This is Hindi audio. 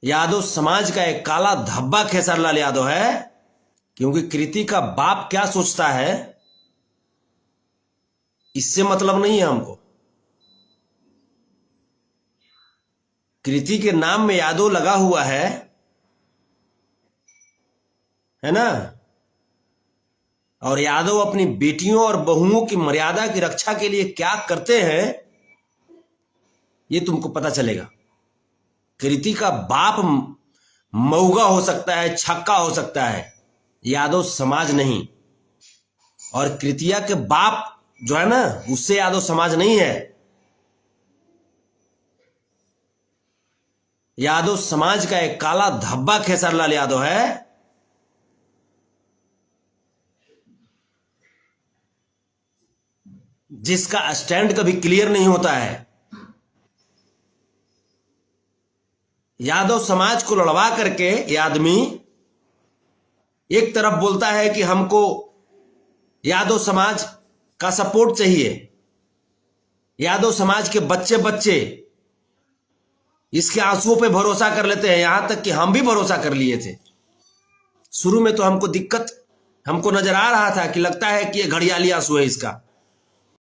यादव समाज का एक काला धब्बा खेसारीलाल यादव है, क्योंकि कृति का बाप क्या सोचता है इससे मतलब नहीं है हमको। कृति के नाम में यादव लगा हुआ है ना। और यादव अपनी बेटियों और बहुओं की मर्यादा की रक्षा के लिए क्या करते हैं ये तुमको पता चलेगा। कृति का बाप मऊगा हो सकता है, छक्का हो सकता है, यादव समाज नहीं। और कृतिया के बाप जो है ना, उससे यादव समाज नहीं है। यादव समाज का एक काला धब्बा खेसारीलाल यादव है, जिसका स्टैंड कभी क्लियर नहीं होता है। यादव समाज को लड़वा करके ये आदमी एक तरफ बोलता है कि हमको यादव समाज का सपोर्ट चाहिए, यादव समाज के बच्चे बच्चे इसके आंसुओं पे भरोसा कर लेते हैं। यहां तक कि हम भी भरोसा कर लिए थे। शुरू में तो हमको दिक्कत हमको नजर आ रहा था कि लगता है कि ये घड़ियाली आंसू है इसका।